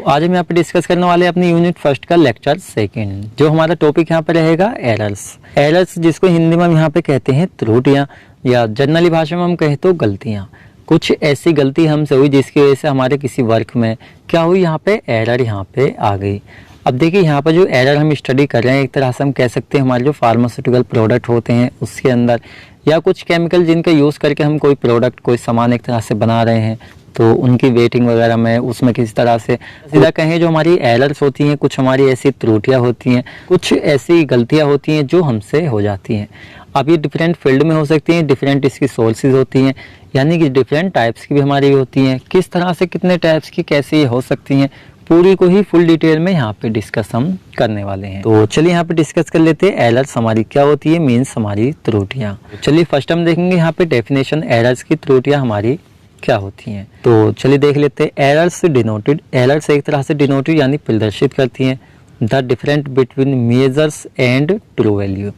आज हम यहाँ पे डिस्कस करने वाले हैं अपनी यूनिट फर्स्ट का लेक्चर सेकंड। जो हमारा टॉपिक यहाँ पे रहेगा एरर्स, जिसको हिंदी में हम यहाँ पे कहते हैं त्रुटियाँ, या जनरली भाषा में हम कहें तो गलतियाँ। कुछ ऐसी गलती हमसे हुई जिसकी वजह से हमारे किसी वर्क में क्या हुई, यहाँ पे एरर यहाँ पे आ गई। अब देखिए यहाँ पर जो एरर हम स्टडी कर रहे हैं, एक तरह से हम कह सकते हैं हमारे जो फार्मास्यूटिकल प्रोडक्ट होते हैं उसके अंदर, या कुछ केमिकल जिनका यूज़ करके हम कोई प्रोडक्ट कोई सामान एक तरह से बना रहे हैं, तो उनकी वेटिंग वगैरह में उसमें किसी तरह से सीधा कहें जो हमारी एरर्स होती हैं, कुछ हमारी ऐसी त्रुटियां होती हैं, कुछ ऐसी गलतियां होती हैं जो हमसे हो जाती हैं। अब ये डिफरेंट फील्ड में हो सकती हैं, डिफरेंट इसकी सोर्सेज होती हैं, यानी कि डिफरेंट टाइप्स की भी हमारी होती हैं। किस तरह से कितने टाइप्स की कैसे ये हो सकती हैं, पूरी को ही फुल डिटेल में यहाँ पे डिस्कस हम करने वाले हैं। तो चलिए यहाँ पे डिस्कस कर लेते हैं एरर्स हमारी क्या होती है, मीन्स हमारी त्रुटियाँ। चलिए फर्स्ट हम देखेंगे यहाँ पे डेफिनेशन एरर्स की त्रुटियाँ हमारी क्या होती हैं। तो चलिए देख लेते हैं। एरर्स डिनोटेड, एरर्स एक तरह से डिनोटेड यानी प्रदर्शित करती हैं the different between measures and true value.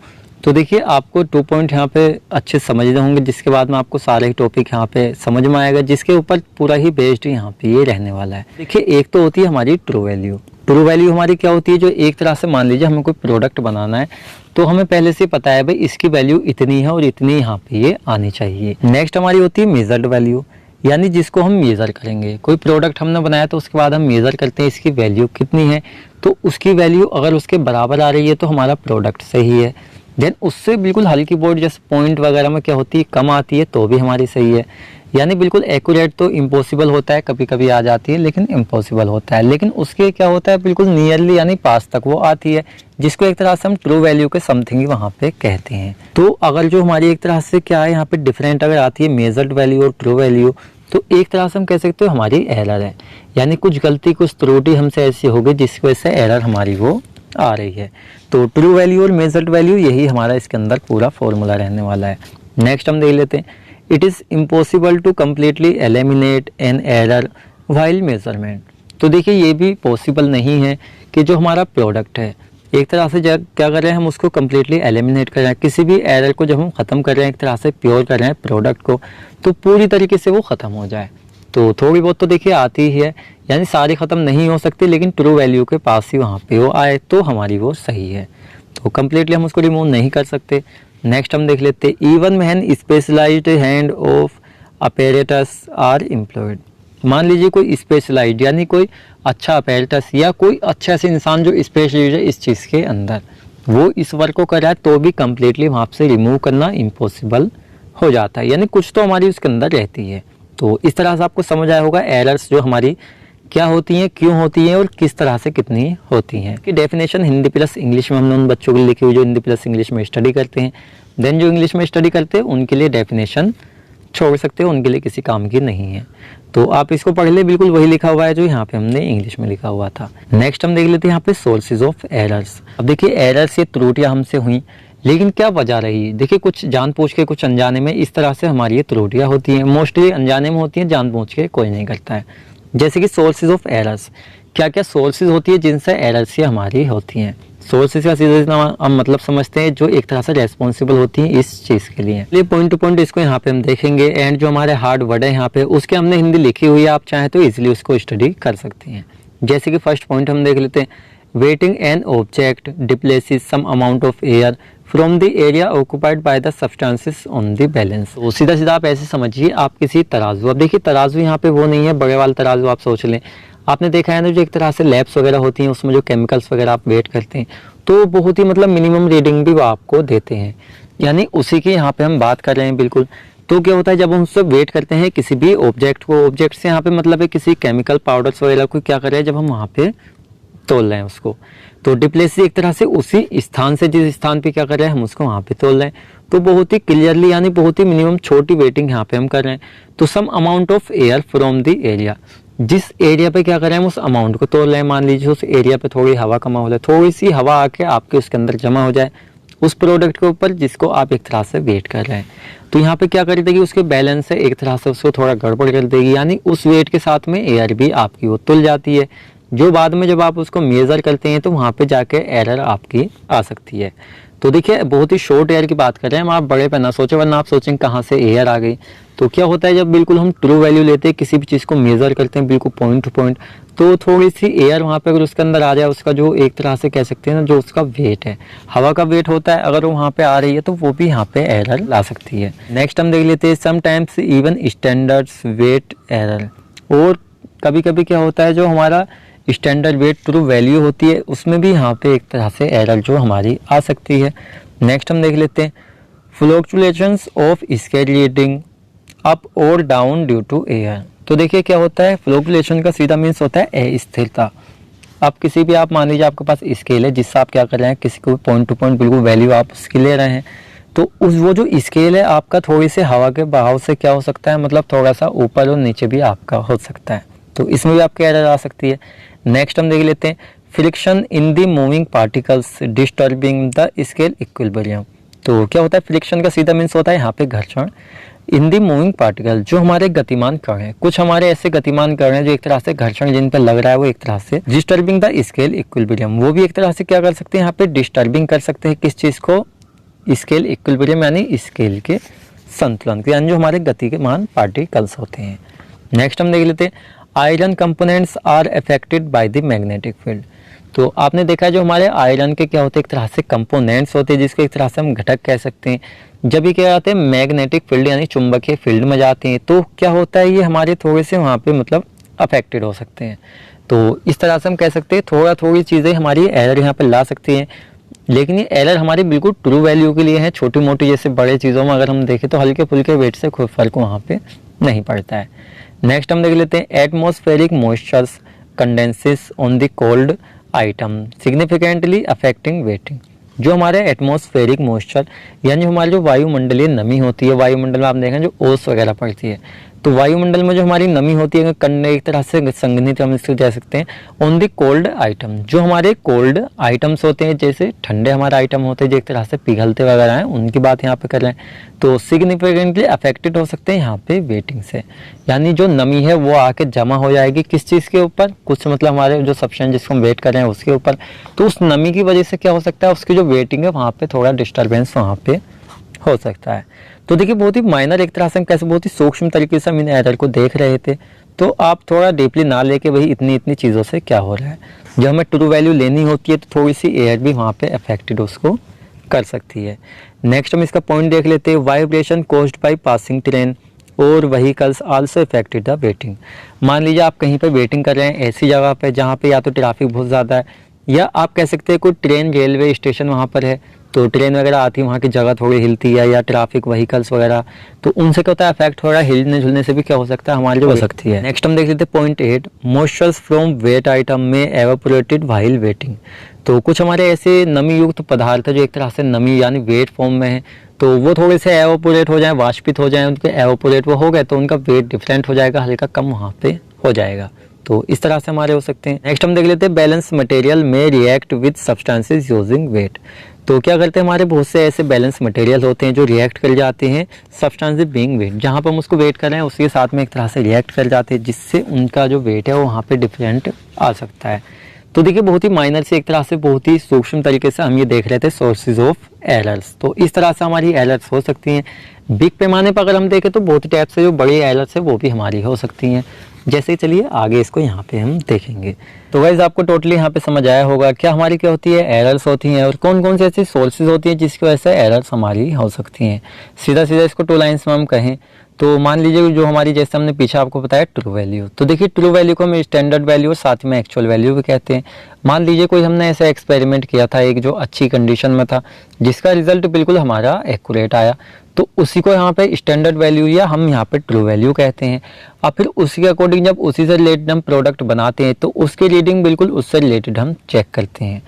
तो देखिए आपको 2 पॉइंट यहाँ पे अच्छे समझने होंगे, जिसके बाद में आपको सारे टॉपिक यहाँ पे समझ में आएगा, जिसके ऊपर पूरा ही बेस्ड यहाँ पे ये रहने वाला है। देखिए एक तो होती है हमारी ट्रू वैल्यू। ट्रू वैल्यू हमारी क्या होती है, जो एक तरह से मान लीजिए हमें कोई प्रोडक्ट बनाना है तो हमें पहले से पता है भाई इसकी वैल्यू इतनी है और इतनी यहाँ पे ये आनी चाहिए। नेक्स्ट हमारी होती है मेजर्ड वैल्यू, यानी जिसको हम मेज़र करेंगे। कोई प्रोडक्ट हमने बनाया तो उसके बाद हम मेज़र करते हैं इसकी वैल्यू कितनी है, तो उसकी वैल्यू अगर उसके बराबर आ रही है तो हमारा प्रोडक्ट सही है। देन उससे बिल्कुल हल्की बोर्ड जैसे पॉइंट वगैरह में क्या होती है कम आती है तो भी हमारी सही है। यानी बिल्कुल एक्यूरेट तो इम्पॉसिबल होता है, कभी कभी आ जाती है लेकिन इम्पॉसिबल होता है, लेकिन उसके क्या होता है बिल्कुल नियरली यानी पास तक वो आती है, जिसको एक तरह से हम ट्रू वैल्यू के समथिंग ही वहाँ पे कहते हैं। तो अगर जो हमारी एक तरह से क्या है यहाँ पे डिफरेंट अगर आती है मेजर्ड वैल्यू और ट्रू वैल्यू, तो एक तरह से हम कह सकते हो हमारी एरर है, यानी कुछ गलती कुछ त्रुटि हमसे ऐसी हो गई जिसकी वजह से एरर हमारी वो आ रही है। तो ट्रू वैल्यू और मेजर्ड वैल्यू यही हमारा इसके अंदर पूरा फॉर्मूला रहने वाला है। नेक्स्ट हम देख लेते हैं। It is impossible to completely eliminate an error while measurement. तो देखिए ये भी पॉसिबल नहीं है कि जो हमारा प्रोडक्ट है एक तरह से जब क्या कर रहे हैं हम उसको कम्प्लीटली एलिमिनेट कर रहे हैं, किसी भी एरर को जब हम ख़त्म कर रहे हैं एक तरह से प्योर कर रहे हैं प्रोडक्ट को, तो पूरी तरीके से वो ख़त्म हो जाए। तो थोड़ी बहुत तो देखिए आती ही है, यानी सारी ख़त्म नहीं हो सकती, लेकिन ट्रू वैल्यू के पास ही वहाँ पे वो आए तो हमारी वो सही है। तो कम्प्लीटली हम उसको रिमूव नहीं कर सकते। नेक्स्ट हम देख लेते हैं। Even when specialized hand of apparatus are employed. मान लीजिए कोई स्पेशलाइज्ड यानी कोई अच्छा अपैरेटस या कोई अच्छा से इंसान जो स्पेशलाइज्ड है इस चीज़ के अंदर, वो इस वर्क को कर रहा है तो भी कम्प्लीटली वहाँ से रिमूव करना इम्पॉसिबल हो जाता है, यानी कुछ तो हमारी उसके अंदर रहती है। तो इस तरह से आपको समझ आया होगा एरर्स जो हमारी क्या होती हैं, क्यों होती हैं और किस तरह से कितनी होती हैं। कि डेफिनेशन हिंदी प्लस इंग्लिश में हमने उन बच्चों के लिए लिखी हुई जो हिंदी प्लस इंग्लिश में स्टडी करते हैं। देन जो इंग्लिश में स्टडी करते हैं उनके लिए डेफिनेशन छोड़ सकते हो, उनके लिए किसी काम की नहीं है। तो आप इसको पढ़ ले, बिल्कुल वही लिखा हुआ है जो यहाँ पे हमने इंग्लिश में लिखा हुआ था। नेक्स्ट हम देख लेते हैं यहाँ पे सोर्सेज ऑफ एरर्स। अब देखिए एरर्स ये त्रुटियाँ हमसे हुई, लेकिन क्या वजह रही। देखिए कुछ जानबूझ के कुछ अनजाने में इस तरह से हमारी ये त्रुटियाँ होती हैं। मोस्टली अनजाने में होती हैं, जानबूझ के कोई नहीं करता है। जैसे कि सोर्सेज ऑफ एरर्स, क्या क्या सोर्सेज होती है जिनसे एरर्स ये हमारी होती हैं। सोर्सेज का सीधा हम मतलब समझते हैं जो एक तरह से रेस्पॉन्सिबल होती हैं इस चीज़ के लिए। ये पॉइंट टू पॉइंट इसको यहाँ पे हम देखेंगे। एंड जो हमारे हार्ड वर्ड है यहाँ पे उसके हमने हिंदी लिखी हुई है, आप चाहें तो इजीली उसको स्टडी कर सकते हैं। जैसे कि फर्स्ट पॉइंट हम देख लेते हैं। Weighting an object displaces some amount of air from the area occupied by the substances on the balance. तो सीधा सीधा आप ऐसे समझिए आप किसी तराजू, अब देखिए तराजू यहाँ पे वो नहीं है बड़े वाला तराजू, आप सोच लें। आपने देखा है ना जो एक तरह से लैब्स वगैरह होती हैं उसमें जो केमिकल्स वगैरह आप वेट करते हैं तो बहुत ही मतलब मिनिमम रीडिंग भी वो आपको देते हैं, यानी उसी की यहाँ पे हम बात कर रहे हैं बिल्कुल। तो क्या होता है जब हम उससे वेट करते हैं किसी भी ऑब्जेक्ट को, ऑब्जेक्ट से यहाँ पे मतलब है किसी केमिकल पाउडर्स वगैरह को क्या कर रहे हैं जब हम वहाँ पे तोल रहे हैं उसको, तो डिप्लेसी एक तरह से उसी स्थान से जिस स्थान पे क्या कर रहे हैं हम उसको वहाँ पे तोल रहे हैं। तो बहुत ही क्लियरली यानी बहुत ही मिनिमम छोटी वेटिंग यहाँ पे हम कर रहे हैं। तो some amount of air from the area, जिस एरिया पे क्या कर रहे हैं हम उस अमाउंट को तोल रहे हैं। मान लीजिए उस एरिया पे थोड़ी हवा कमा हो जाए, थोड़ी सी हवा आके आपके उसके अंदर जमा हो जाए उस प्रोडक्ट के ऊपर जिसको आप एक तरह से वेट कर रहे हैं, तो यहाँ पे क्या कर देगी उसके बैलेंस से एक तरह से उसको थोड़ा गड़बड़ कर देगी, यानी उस वेट के साथ में एयर भी आपकी वो तुल जाती है, जो बाद में जब आप उसको मेज़र करते हैं तो वहाँ पे जाके एरर आपकी आ सकती है। तो देखिए बहुत ही शॉर्ट एयर की बात कर रहे हैं हम, आप बड़े पे ना सोचें वरना आप सोचें कहाँ से एयर आ गई। तो क्या होता है जब बिल्कुल हम ट्रू वैल्यू लेते हैं, किसी भी चीज़ को मेज़र करते हैं बिल्कुल पॉइंट टू पॉइंट, तो थोड़ी सी एयर वहाँ पे अगर उसके अंदर आ जाए, उसका जो एक तरह से कह सकते हैं ना, जो उसका वेट है, हवा का वेट होता है, अगर वो वहाँ पे आ रही है तो वो भी यहाँ पे एरर ला सकती है। नेक्स्ट हम देख लेते हैं sometimes even standards weight error. और कभी कभी क्या होता है जो हमारा स्टैंडर्ड वेट ट्रू वैल्यू होती है उसमें भी यहाँ पे एक तरह से एरर जो हमारी आ सकती है। नेक्स्ट हम देख लेते हैं fluctuations of scale reading up और डाउन ड्यू टू एयर। तो देखिए क्या होता है, फ्लक्चुएशन का सीधा मीन्स होता है अस्थिरता। अब किसी भी आप मान लीजिए आपके पास स्केल है जिससे आप क्या कर रहे हैं, किसी को पॉइंट टू पॉइंट बिल्कुल वैल्यू आप उसकी ले रहे हैं, तो उस वो जो स्केल है आपका थोड़ी से हवा के बहाव से क्या हो सकता है, मतलब थोड़ा सा ऊपर और नीचे भी आपका हो सकता है, तो इसमें भी आपकी एरर आ सकती है। नेक्स्ट हम देख लेते हैं friction in the moving particles disturbing the scale equilibrium. तो क्या होता है, फ्रिक्शन का सीधा मीन्स होता है यहाँ पे घर्षण। इन दी मूविंग पार्टिकल, जो हमारे गतिमान कण हैं, कुछ हमारे ऐसे गतिमान कण हैं जो एक तरह से घर्षण जिन पर लग रहा है वो एक तरह से डिस्टर्बिंग द स्केल इक्विलिब्रियम, वो भी एक तरह से क्या कर सकते हैं, यहाँ पे डिस्टर्बिंग कर सकते हैं किस चीज़ को, स्केल इक्विलिब्रियम यानी स्केल के संतुलन के, यानी जो हमारे गतिमान पार्टिकल्स होते हैं। नेक्स्ट हम देख लेते हैं iron components are affected by the magnetic field. तो आपने देखा है जो हमारे आयरन के क्या होते हैं, एक तरह से कंपोनेंट्स होते हैं जिसके एक तरह से हम घटक कह सकते हैं। जब ये क्या जाते हैं मैग्नेटिक फील्ड यानी चुंबकीय फील्ड में जाते हैं तो क्या होता है, ये हमारे थोड़े से वहाँ पे मतलब अफेक्टेड हो सकते हैं। तो इस तरह से हम कह सकते हैं थोड़ी चीज़ें हमारी एरर यहाँ पे ला सकती हैं, लेकिन ये एरर हमारी बिल्कुल ट्रू वैल्यू के लिए है। छोटी मोटी जैसे बड़े चीज़ों में अगर हम देखें तो हल्के फुल्के वेट से कोई फर्क वहाँ पे नहीं पड़ता है। नेक्स्ट हम देख लेते हैं atmospheric moistures condenses on the cold item significantly affecting waiting. जो हमारे एटमॉस्फेरिक मॉइस्चर यानी हमारी जो वायुमंडलीय नमी होती है, वायुमंडल में आप देखें जो ओस वगैरह पड़ती है, तो वायुमंडल में जो हमारी नमी होती है कंडे एक तरह से संघनित हम इसको कह सकते हैं ऑन द कोल्ड आइटम। जो हमारे कोल्ड आइटम्स होते हैं जैसे ठंडे हमारे आइटम होते हैं जो एक तरह से पिघलते वगैरह हैं, उनकी बात यहाँ पे कर रहे हैं, तो सिग्निफिकेंटली अफेक्टेड हो सकते हैं यहाँ पे वेटिंग से, यानी जो नमी है वो आके जमा हो जाएगी किस चीज़ के ऊपर, कुछ मतलब हमारे जो सब्सटेंस जिसको हम वेट कर रहे हैं उसके ऊपर, तो उस नमी की वजह से क्या हो सकता है उसकी जो वेटिंग है वहाँ पे थोड़ा डिस्टर्बेंस वहाँ पे हो सकता है। तो देखिए बहुत ही माइनर एक तरह से हम कैसे बहुत ही सूक्ष्म तरीके से हम इन एरर को देख रहे थे, तो आप थोड़ा डीपली ना लेके वही इतनी चीज़ों से क्या हो रहा है, जब हमें ट्रू वैल्यू लेनी होती है तो थोड़ी सी एयर भी वहाँ पे अफेक्टेड उसको कर सकती है। नेक्स्ट हम इसका पॉइंट देख लेते हैं vibration caused by passing train और vehicles also affected the weighting. मान लीजिए आप कहीं पर वेटिंग कर रहे हैं ऐसी जगह पे जहाँ पे या तो ट्रैफिक बहुत ज़्यादा है, या आप कह सकते हैं कोई ट्रेन रेलवे स्टेशन वहाँ पर है, तो ट्रेन वगैरह आती है वहाँ की जगह थोड़ी हिलती है, या ट्रैफिक व्हीकल्स वगैरह, तो उनसे क्या होता है अफेक्ट हो रहा है, हिलने झुलने से भी क्या हो सकता है हमारी जो हो सकती है। नेक्स्ट हम देख लेते हैं point 8 moistures from weight item में एवापोरेटेड व्हाइल वेटिंग। तो कुछ हमारे ऐसे नमी युक्त पदार्थ है जो एक तरह से नमी यानी वेट फॉर्म में है, तो वो थोड़े से एवापोरेट हो जाए, वाष्पित हो जाए, उनके एवापोरेट वो हो गए तो उनका वेट डिफरेंट हो जाएगा, हल्का कम वहाँ पे हो जाएगा, तो इस तरह से हमारे हो सकते हैं। नेक्स्ट हम देख लेते हैं बैलेंस मटेरियल में react with substances using weight. तो क्या करते हैं हमारे बहुत से ऐसे बैलेंस मटेरियल होते हैं जो रिएक्ट कर जाते हैं सब्सटेंसेस बीइंग वेट, जहाँ पर हम उसको वेट कर रहे हैं उसके साथ में एक तरह से रिएक्ट कर जाते हैं जिससे उनका जो वेट है वो वहाँ पे डिफरेंट आ सकता है। तो देखिए बहुत ही माइनर से एक तरह से बहुत ही सूक्ष्म तरीके से हम ये देख रहे थे सोर्सेज ऑफ एरर्स, तो इस तरह से हमारी एरर्स हो सकती हैं। बिग पैमाने पर अगर हम देखें तो बहुत टाइप से जो बड़ी एरर्स है वो भी हमारी हो सकती हैं। जैसे चलिए आगे इसको यहाँ पे हम देखेंगे। तो गाइस आपको टोटली यहाँ पे समझ आया होगा क्या हमारी क्या होती है एरर्स होती हैं और कौन कौन से ऐसी सोर्सेज होती हैं जिसकी वजह से एरर्स हमारी हो सकती हैं। सीधा इसको 2 लाइन्स में हम कहें तो मान लीजिए जो हमारी जैसे हमने पीछे आपको बताया ट्रू वैल्यू, तो देखिए ट्रू वैल्यू को हम स्टैंडर्ड वैल्यू और साथ में एक्चुअल वैल्यू भी कहते हैं। मान लीजिए कोई हमने ऐसा एक्सपेरिमेंट किया था एक जो अच्छी कंडीशन में था जिसका रिजल्ट बिल्कुल हमारा एक्यूरेट आया, तो उसी को यहाँ पे स्टैंडर्ड वैल्यू या हम यहाँ पे ट्रू वैल्यू कहते हैं। और फिर उसी के अकॉर्डिंग जब उसी से रिलेटेड हम प्रोडक्ट बनाते हैं तो उसकी रीडिंग बिल्कुल उससे रिलेटेड हम चेक करते हैं।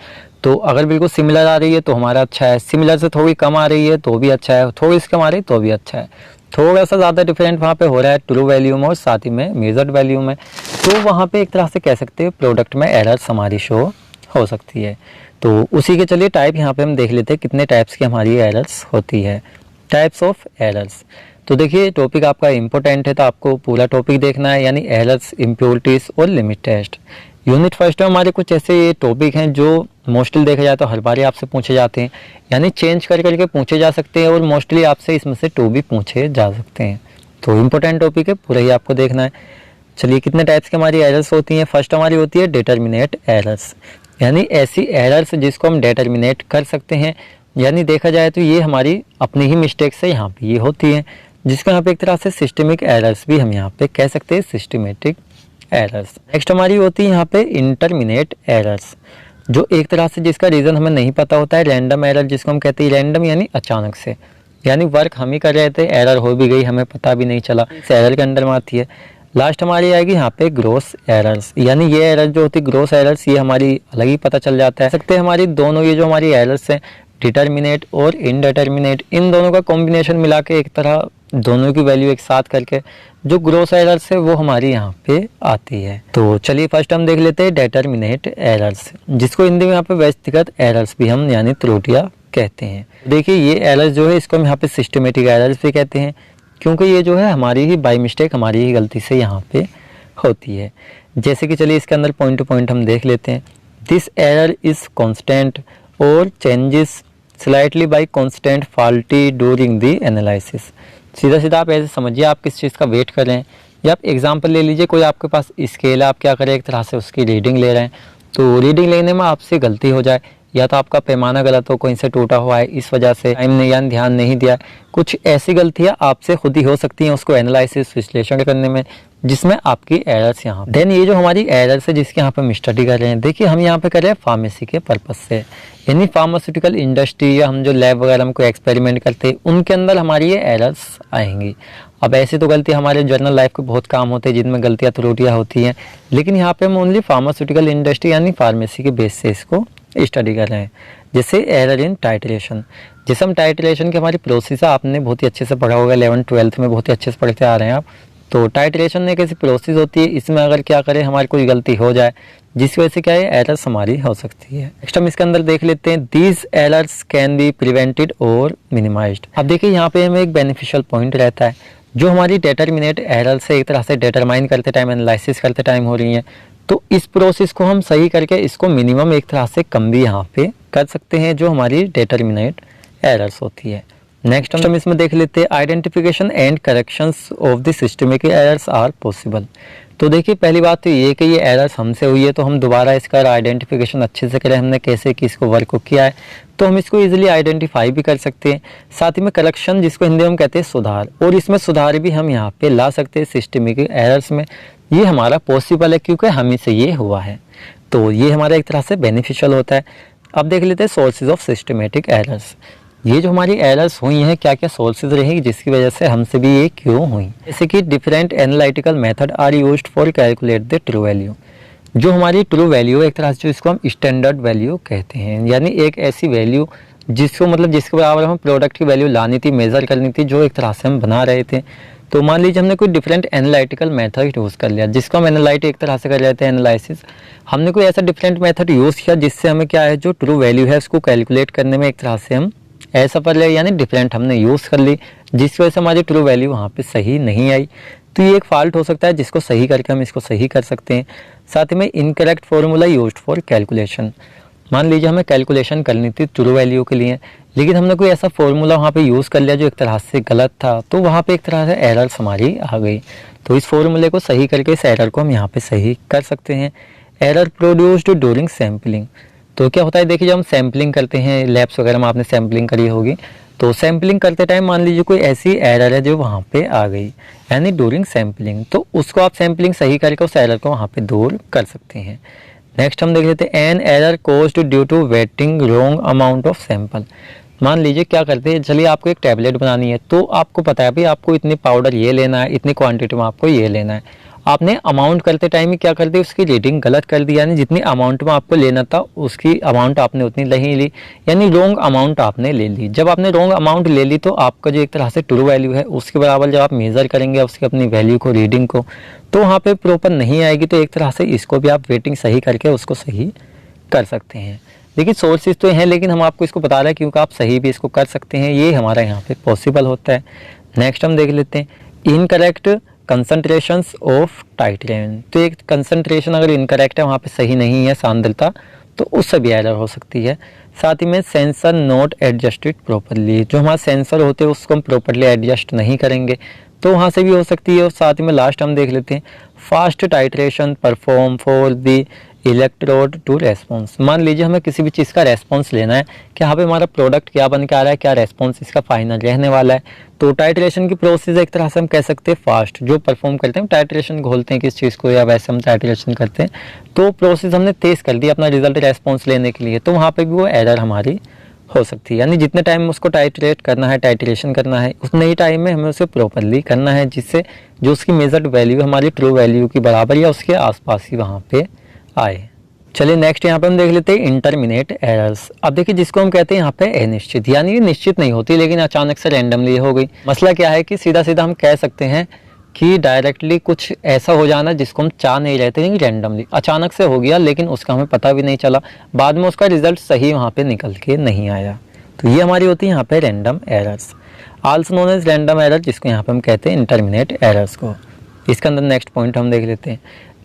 तो अगर बिल्कुल सिमिलर आ रही है तो हमारा अच्छा है, सिमिलर से थोड़ी कम आ रही है तो भी अच्छा है, थोड़ी सी कम आ रही है तो भी अच्छा है, थोड़ा सा ज़्यादा डिफरेंट वहाँ पे हो रहा है ट्रू वैल्यू में और साथ ही में मेजर्ड वैल्यू में, तो वहाँ पे एक तरह से कह सकते हैं प्रोडक्ट में एरर्स हमारी शो हो सकती है। तो उसी के चलिए टाइप यहाँ पे हम देख लेते हैं कितने टाइप्स की हमारी एरर्स होती है। टाइप्स ऑफ एरर्स, तो देखिए टॉपिक आपका इंपॉर्टेंट है तो आपको पूरा टॉपिक देखना है, यानी एरर्स, इम्प्योरिटीज और लिमिट टेस्ट। यूनिट फर्स्ट में हमारे कुछ ऐसे टॉपिक हैं जो मोस्टली देखा जाए तो हर बार आपसे पूछे जाते हैं, यानी चेंज कर करके पूछे जा सकते हैं और मोस्टली आपसे इसमें से 2 भी पूछे जा सकते हैं। तो इम्पोर्टेंट टॉपिक है, पूरा ही आपको देखना है। चलिए, कितने टाइप्स की हमारी एरर्स होती हैं। फर्स्ट हमारी होती है डिटर्मिनेट एरर्स, यानी ऐसी एरर्स जिसको हम डिटर्मिनेट कर सकते हैं, यानी देखा जाए तो ये हमारी अपनी ही मिस्टेक से यहाँ पे ये होती है, जिसको यहाँ पे एक तरह से सिस्टमिक एरर्स भी हम यहाँ पे कह सकते हैं, सिस्टमेटिक एरर्स। नेक्स्ट हमारी होती है यहाँ पे इंटरमिनेट एरर्स, जो एक तरह से जिसका रीज़न हमें नहीं पता होता है। रैंडम एरर जिसको हम कहते हैं, रैंडम यानी अचानक से, यानी वर्क हम ही कर रहे थे, एरर हो भी गई, हमें पता भी नहीं चला, इस एरर के अंडर में आती है। लास्ट हमारी आएगी यहाँ पे ग्रोस एरर्स, यानी ये एरर जो होती है ग्रोस एरर्स, ये हमारी अलग ही पता चल जाता है। सकते हमारी दोनों ये जो हमारी एरर्स हैं, डिटर्मिनेट और इनडिटर्मिनेट, इन दोनों का कॉम्बिनेशन मिला के एक तरह दोनों की वैल्यू एक साथ करके जो ग्रोस एरर्स है वो हमारी यहाँ पे आती है। तो चलिए फर्स्ट हम देख लेते हैं डिटर्मिनेट एरर्स, जिसको हिंदी में यहाँ पे व्यक्तिगत एरर्स भी हम यानी त्रुटियां कहते हैं। देखिए ये एरर्स जो है इसको हम यहाँ पे सिस्टमेटिक एरर्स भी कहते हैं, क्योंकि ये जो है हमारी ही बाय मिस्टेक, हमारी ही गलती से यहाँ पे होती है। जैसे कि चलिए इसके अंदर पॉइंट टू पॉइंट हम देख लेते हैं। दिस एरर इज कॉन्स्टेंट और changes slightly bye constant faulty during the analysis. सीधा सीधा आप ऐसे समझिए, आप किस चीज़ का वेट कर रहे हैं, या आप एग्जांपल ले लीजिए, कोई आपके पास स्केल है, आप क्या करें, एक तरह से उसकी रीडिंग ले रहे हैं, तो रीडिंग लेने में आपसे गलती हो जाए, या तो आपका पैमाना गलत हो, कहीं से टूटा हुआ है, इस वजह से टाइम ने या ध्यान नहीं दिया, कुछ ऐसी गलतियां आपसे खुद ही हो सकती हैं उसको एनालिसिस विश्लेषण करने में, जिसमें आपकी एरर्स यहाँ। देन ये जो हमारी एरर्स है जिसके यहाँ पे हम स्टडी कर रहे हैं, देखिए हम यहाँ पे कर रहे हैं फार्मेसी के पर्पज से, यानी फार्मास्यूटिकल इंडस्ट्री या हम जो लैब वगैरह में कोई एक्सपेरिमेंट करते हैं उनके अंदर हमारी ये एरर्स आएंगी। अब ऐसे तो गलती हमारे जर्नल लाइफ के बहुत काम होते हैं जिनमें गलतियाँ त्रुटियाँ होती हैं, लेकिन यहाँ पे हम ओनली फार्मास्यूटिकल इंडस्ट्री यानी फार्मेसी के बेस से इसको स्टडी कर रहे हैं। जैसे एरर इन टाइट्रेशन, जैसे हम टाइट्रेशन की हमारी प्रोसेस है, आपने बहुत ही अच्छे से पढ़ा होगा, 11th-12th में बहुत ही अच्छे से पढ़ते आ रहे हैं आप। तो टाइट्रेशन एक ऐसी प्रोसेस होती है, इसमें अगर क्या करें हमारी कोई गलती हो जाए जिसकी वजह से क्या है एरर्स हमारी हो सकती है। नेक्स्ट हम इसके अंदर देख लेते हैं, these errors can be prevented और मिनिमाइज्ड। अब देखिए यहाँ पे हमें एक बेनिफिशियल पॉइंट रहता है, जो हमारी डिटर्मिनेट एरर से एक तरह से डिटरमाइन करते टाइम, एनालिसिस करते टाइम हो रही है, तो इस प्रोसेस को हम सही करके इसको मिनिमम एक तरह से कम भी यहाँ पे कर सकते हैं, जो हमारी डिटर्मिनेट एरर्स होती है। नेक्स्ट हम इसमें देख लेते हैं, identification and corrections of the systemic errors are possible. तो देखिए पहली बात तो ये कि ये एरर्स हमसे हुई है, तो हम दोबारा इसका आइडेंटिफिकेशन अच्छे से करें, हमने कैसे किसको वर्क को किया है, तो हम इसको इजीली आइडेंटिफाई भी कर सकते हैं। साथ ही में करेक्शन जिसको हिंदी में हम कहते हैं सुधार, और इसमें सुधार भी हम यहाँ पे ला सकते हैं सिस्टमिक एरर्स में, ये हमारा पॉसिबल है क्योंकि हम से ये हुआ है, तो ये हमारा एक तरह से बेनिफिशियल होता है। अब देख लेते हैं सोर्सेज ऑफ सिस्टमेटिक एरर्स, ये जो हमारी एरर्स हुई हैं क्या क्या सोर्सेज रहेंगी जिसकी वजह से हमसे भी ये क्यों हुई। जैसे कि different analytical method are used for calculate the true value, जो हमारी ट्रू वैल्यू एक तरह से इसको हम स्टैंडर्ड वैल्यू कहते हैं, यानी एक ऐसी वैल्यू जिसको मतलब जिसके बराबर हम प्रोडक्ट की वैल्यू लानी थी, मेजर करनी थी, जो एक तरह से हम बना रहे थे। तो मान लीजिए हमने कोई डिफरेंट एनालिटिकल मेथड यूज़ कर लिया, जिसको हम एनालाइट एक तरह से कर रहे थे एनालिसिस, हमने कोई ऐसा डिफरेंट मेथड यूज़ किया जिससे हमें क्या है जो ट्रू वैल्यू है उसको कैलकुलेट करने में एक तरह से हम ऐसा पर ले, यानी डिफरेंट हमने यूज़ कर ली, जिसकी वजह से हमारी ट्रू वैल्यू वहाँ पे सही नहीं आई। तो ये एक फॉल्ट हो सकता है जिसको सही करके हम इसको सही कर सकते हैं। साथ ही में incorrect formula used for calculation, मान लीजिए हमें कैलकुलेशन करनी थी ट्रू वैल्यू के लिए, लेकिन हमने कोई ऐसा फॉर्मूला वहाँ पे यूज़ कर लिया जो एक तरह से गलत था, तो वहाँ पे एक तरह से एरर्स हमारी आ गई। तो इस फॉर्मूले को सही करके इस एरर को हम यहाँ पे सही कर सकते हैं। एरर प्रोड्यूस्ड ड्यूरिंग सैम्पलिंग, तो क्या होता है देखिए जब हम सैम्पलिंग करते हैं, लैब्स वगैरह में आपने सैम्पलिंग करी होगी, तो सैम्पलिंग करते टाइम मान लीजिए कोई ऐसी एरर है जो वहाँ पे आ गई, यानी ड्यूरिंग सैम्पलिंग, तो उसको आप सैम्पलिंग सही करके उस एरर को वहाँ पे दूर कर सकते हैं। नेक्स्ट हम देख लेते हैं, an error caused due to weighting wrong amount of sample. मान लीजिए क्या करते हैं, चलिए आपको एक टैबलेट बनानी है, तो आपको पता है भाई आपको इतनी पाउडर ये लेना है, इतनी क्वांटिटी में आपको ये लेना है, आपने अमाउंट करते टाइम ही क्या कर दी उसकी रीडिंग गलत कर दी, यानी जितनी अमाउंट में आपको लेना था उसकी अमाउंट आपने उतनी नहीं ली, यानी रॉन्ग अमाउंट आपने ले ली। जब आपने रॉन्ग अमाउंट ले ली तो आपका जो एक तरह से ट्रू वैल्यू है उसके बराबर जब आप मेजर करेंगे उसकी अपनी वैल्यू को, रीडिंग को, तो वहाँ पे प्रॉपर नहीं आएगी। तो एक तरह से इसको भी आप वेटिंग सही करके उसको सही कर सकते हैं। देखिए सोर्सेज तो हैं लेकिन हम आपको इसको बता रहे हैं क्योंकि आप सही भी इसको कर सकते हैं, ये हमारा यहाँ पे पॉसिबल होता है। नेक्स्ट हम देख लेते हैं, इनकरेक्ट कंसंट्रेशंस ऑफ टाइट्रेन, तो एक कंसंट्रेशन अगर इनकरेक्ट है वहाँ पे सही नहीं है सांद्रता, तो उससे भी एरर हो सकती है। साथ ही में सेंसर नॉट एडजस्टेड प्रॉपरली, जो हमारा सेंसर होते हैं उसको हम प्रॉपरली एडजस्ट नहीं करेंगे, तो वहाँ से भी हो सकती है। और साथ में लास्ट हम देख लेते हैं fast titration perform for the electrode to response. मान लीजिए हमें किसी भी चीज़ का रेस्पॉन्स लेना है कि यहाँ पे हमारा प्रोडक्ट क्या बन के आ रहा है, क्या रेस्पॉन्स इसका फाइनल रहने वाला है। तो टाइट्रेशन की प्रोसेस एक तरह से हम कह सकते हैं फास्ट, जो परफॉर्म करते हैं टाइट्रेशन घोलते हैं किस चीज़ को या वैसे हम टाइट्रेशन करते हैं, तो प्रोसेस हमने तेज़ कर दी अपना रिजल्ट रेस्पॉन्स लेने के लिए, तो वहाँ पर भी वो एरर हमारी हो सकती है। यानी जितने टाइम में उसको टाइट्रेट करना है, टाइट्रेशन करना है, उतने ही टाइम में हमें उसे प्रॉपरली करना है, जिससे जो उसकी मेजर्ड वैल्यू हमारी ट्रू वैल्यू की बराबर या उसके आसपास ही वहाँ पे आए। चलिए नेक्स्ट यहाँ पे हम देख लेते हैं इंटरमिनेट एरर्स। अब देखिए जिसको हम कहते हैं यहाँ पे अनिश्चित, यानी ये निश्चित नहीं होती लेकिन अचानक से रैंडमली हो गई। मसला क्या है कि सीधा सीधा हम कह सकते हैं कि डायरेक्टली कुछ ऐसा हो जाना जिसको हम चाह नहीं रहे थे, लेकिन रैंडमली अचानक से हो गया, लेकिन उसका हमें पता भी नहीं चला, बाद में उसका रिजल्ट सही वहाँ पे निकल के नहीं आया। तो ये हमारी होती है यहाँ पे random errors, also known as random error, जिसको यहाँ पे हम कहते हैं इंटरमिनेट एरर्स को। इसके अंदर नेक्स्ट पॉइंट हम देख लेते हैं,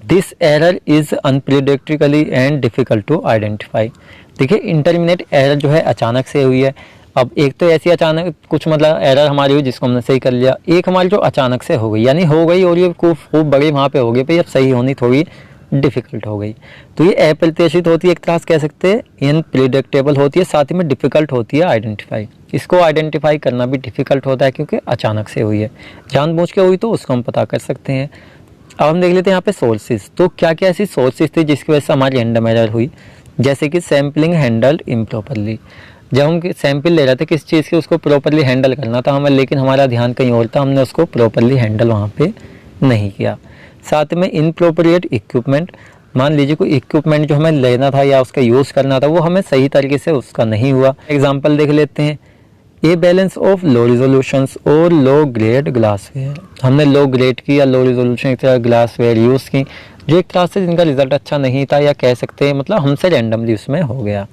this error is unpredictably and difficult to identify. देखिए इंटरमिनेट एरर जो है अचानक से हुई है। अब एक तो ऐसी अचानक कुछ मतलब एरर हमारी हुई जिसको हमने सही कर लिया, एक हमारी जो अचानक से हो गई, यानी हो गई और ये खूब बड़ी वहाँ पे हो गई, भाई अब सही होनी थोड़ी डिफ़िकल्ट हो गई। तो ये अप्रत्याशित होती है, एक तरह से कह सकते हैं इनप्रिडिक्टेबल होती है, साथ ही में डिफ़िकल्ट होती है आइडेंटिफाई। इसको आइडेंटिफाई करना भी डिफ़िकल्ट होता है क्योंकि अचानक से हुई है, जानबूझ के हुई तो उसको हम पता कर सकते हैं। अब हम देख लेते हैं यहाँ पे सोर्सेज। तो क्या क्या ऐसी सोर्सेज थी जिसकी वजह से हमारी रैंडम एरर हुई, जैसे कि सैम्पलिंग हैंडल्ड इम्प्रॉपरली। जब हम सैंपल ले रहे थे किस चीज़ की, उसको प्रॉपरली हैंडल करना था हमें, लेकिन हमारा ध्यान कहीं और था, हमने उसको प्रॉपरली हैंडल वहाँ पे नहीं किया। साथ में इनप्रोप्रिएट इक्विपमेंट, मान लीजिए कोई इक्विपमेंट जो हमें लेना था या उसका यूज़ करना था वो हमें सही तरीके से उसका नहीं हुआ। एग्जांपल देख लेते हैं, a balance of low resolutions और लो ग्रेड ग्लासवेयर। हमने लो ग्रेड की या लो रिजोल्यूशन की ग्लासवेयर यूज़ की जो एक तरह से जिनका रिजल्ट अच्छा नहीं था, या कह सकते हैं मतलब हमसे रैंडमली उसमें हो गया।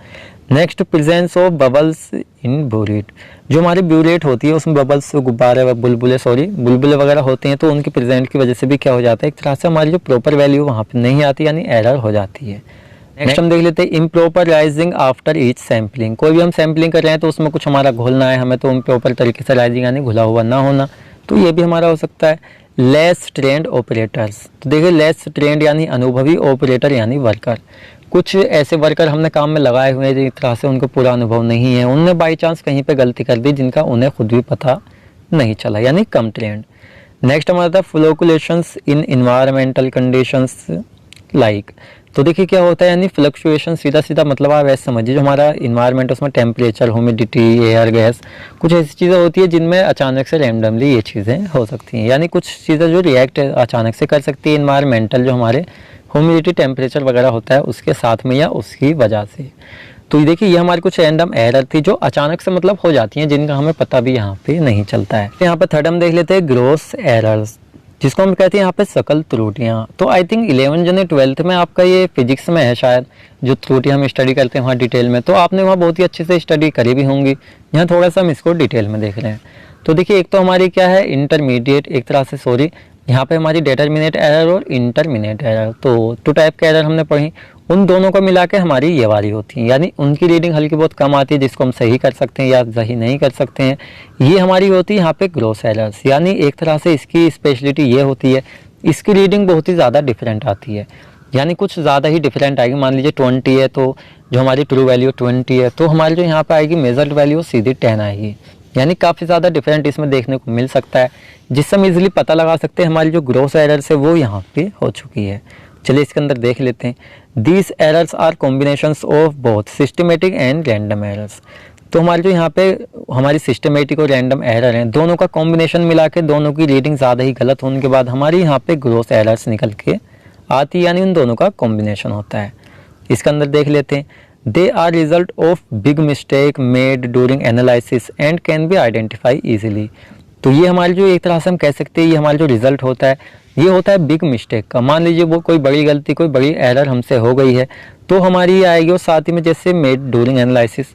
Next presence of bubbles in burette, जो हमारी ब्यूरेट होती है उसमें बबल्स गुब्बारे व बुलबुले वगैरह होते हैं, तो उनकी प्रेजेंट की वजह से भी क्या हो जाता है, एक तरह से हमारी जो प्रॉपर वैल्यू वहाँ पे नहीं आती, यानी एरर हो जाती है। नेक्स्ट हम देख लेते हैं improper rising after each sampling. कोई भी हम सैम्पलिंग कर रहे हैं तो उसमें कुछ हमारा घोलना है हमें, तो प्रॉपर तरीके से राइजिंग यानी घुला हुआ ना होना, तो ये भी हमारा हो सकता है। लेस ट्रेंड ऑपरेटर्स, तो देखिए लेस ट्रेंड यानी अनुभवी, ऑपरेटर यानी वर्कर। कुछ ऐसे वर्कर हमने काम में लगाए हुए हैं जिस तरह से उनको पूरा अनुभव नहीं है, उनने बाई चांस कहीं पे गलती कर दी जिनका उन्हें खुद भी पता नहीं चला, यानी कम ट्रेंड। नेक्स्ट हमारा था fluctuations in environmental conditions like. तो देखिए क्या होता है, यानी फ्लक्चुएशन सीधा सीधा मतलब आप ऐसे समझिए जो हमारा इन्वायरमेंट उसमें टेम्परेचर, ह्यूमिडिटी, एयर, गैस, कुछ ऐसी चीज़ें होती है जिनमें अचानक से रैंडमली ये चीज़ें हो सकती हैं। यानी कुछ चीज़ें जो रिएक्ट अचानक से कर सकती है इन्वायरमेंटल, जो हमारे ह्यूमिडिटी, टेम्परेचर वगैरह होता है उसके साथ में या उसकी वजह से। तो देखिए ये हमारी कुछ रैंडम एरर थी जो अचानक से मतलब हो जाती हैं, जिनका हमें पता भी यहाँ पे नहीं चलता है। यहाँ पे थर्ड हम देख लेते हैं ग्रॉस एरर्स, जिसको हम कहते हैं यहाँ पे सकल त्रुटियाँ। तो आई थिंक 11 या 12th में आपका ये फिजिक्स में है शायद, जो त्रुटियाँ हम स्टडी करते हैं वहाँ डिटेल में, तो आपने वहाँ बहुत ही अच्छे से स्टडी करी भी होंगी। यहाँ थोड़ा सा हम इसको डिटेल में देख रहे हैं। तो देखिए एक तो हमारी क्या है इंटरमीडिएट, एक तरह से सॉरी यहाँ पे हमारी डिटरमिनेट एरर और इंटरमिनेट एरर, तो टू टाइप के एरर हमने पढ़ी, उन दोनों को मिला के हमारी ये वाली होती है, यानी उनकी रीडिंग हल्की बहुत कम आती है जिसको हम सही कर सकते हैं या सही नहीं कर सकते हैं। ये हमारी होती है यहाँ पे ग्रॉस एरर्स, यानी एक तरह से इसकी स्पेशलिटी ये होती है इसकी रीडिंग बहुत ही ज़्यादा डिफरेंट आती है, यानी कुछ ज़्यादा ही डिफरेंट आएगी। मान लीजिए 20 है तो जो हमारी ट्रू वैल्यू 20 है, तो हमारी जो यहाँ पर आएगी मेजर्ड वैल्यू सीधी 10 आएगी, यानी काफ़ी ज़्यादा डिफरेंट इसमें देखने को मिल सकता है, जिससे हम इजीली पता लगा सकते हैं हमारी जो ग्रॉस एरर्स है वो यहाँ पे हो चुकी है। चलिए इसके अंदर देख लेते हैं, these errors are combinations of both systematic and random errors. तो हमारी जो यहाँ पे हमारी सिस्टमेटिक और रैंडम एरर हैं, दोनों का कॉम्बिनेशन मिला के दोनों की रीडिंग ज़्यादा ही गलत होने के बाद हमारी यहाँ पे ग्रॉस एरर्स निकल के आती है, यानी उन दोनों का कॉम्बिनेशन होता है। इसके अंदर देख लेते हैं, they are result of big mistake made during analysis and can be identify easily. तो ये हमारी जो एक तरह से हम कह सकते हैं ये हमारा जो रिजल्ट होता है ये होता है बिग मिस्टेक का। मान लीजिए वो कोई बड़ी गलती, कोई बड़ी एरर हमसे हो गई है, तो हमारी ये आएगी, और साथ ही में जैसे मेड ड्यूरिंग एनालिसिस,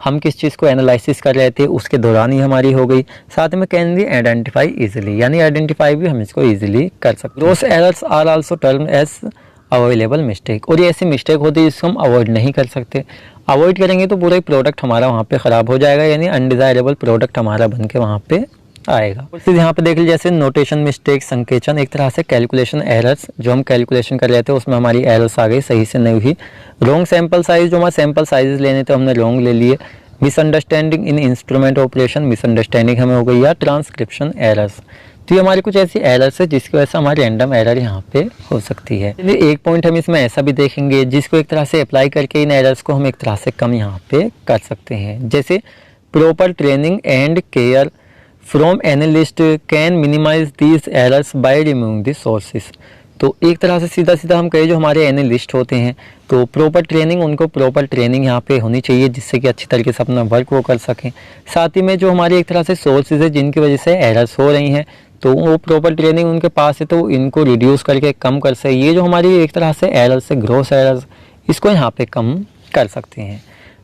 हम किस चीज़ को एनालिसिस कर रहे थे उसके दौरान ही हमारी हो गई, साथ में कैन बी आइडेंटिफाई इजीली, यानी आइडेंटिफाई भी हम इसको इजीली कर सकते हैं। Gross errors are also termed as avoidable mistake, और ये ऐसी मिस्टेक होती है जिसको हम अवॉइड नहीं कर सकते। अवॉइड करेंगे तो पूरा ही प्रोडक्ट हमारा वहाँ पे ख़राब हो जाएगा, यानी अनडिज़ायरेबल प्रोडक्ट हमारा बन के वहाँ पे आएगा। फिर यहाँ पे देख लीजिए जैसे नोटेशन मिस्टेक, संकेचन, एक तरह से कैलकुलेशन एरर्स, जो हम कैलकुलेशन कर रहे थे उसमें हमारी एरर्स आ गई, सही से नहीं हुई। रॉन्ग सैंपल साइज, जो हमारे सैंपल साइजेस लेने थे हमने रॉन्ग ले लिए। मिसअंडरस्टैंडिंग इन इंस्ट्रूमेंट ऑपरेशन, मिसअंडरस्टैंडिंग हमें हो गई, या ट्रांसक्रिप्शन एरर्स। तो ये हमारी कुछ ऐसी एरर्स है जिसकी वजह से हमारी रैंडम एरर यहाँ पे हो सकती है। एक पॉइंट हम इसमें ऐसा भी देखेंगे जिसको एक तरह से अप्लाई करके इन एरर्स को हम एक तरह से कम यहाँ पे कर सकते हैं। जैसे proper training and care from analyst can minimize these errors by removing the sources. तो एक तरह से सीधा सीधा हम कहें जो हमारे एनालिस्ट होते हैं तो प्रॉपर ट्रेनिंग, उनको प्रॉपर ट्रेनिंग यहाँ पे होनी चाहिए जिससे कि अच्छी तरीके से अपना वर्क वो कर सकें। साथ ही में जो हमारी एक तरह से सोर्सेज है जिनकी वजह से एरर्स हो रही हैं तो वो प्रॉपर ट्रेनिंग उनके पास है तो इनको रिड्यूस करके कम कर सके। ये जो हमारी एक तरह से एरर्स है, ग्रॉस एरर्स, इसको यहाँ पे कम कर सकते हैं।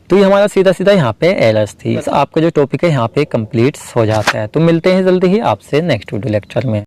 तो ये हमारा सीधा सीधा यहाँ पे एरर्स थी। आपका जो टॉपिक है यहाँ पे कंप्लीट हो जाता है। तो मिलते हैं जल्दी ही आपसे नेक्स्ट वीडियो लेक्चर में।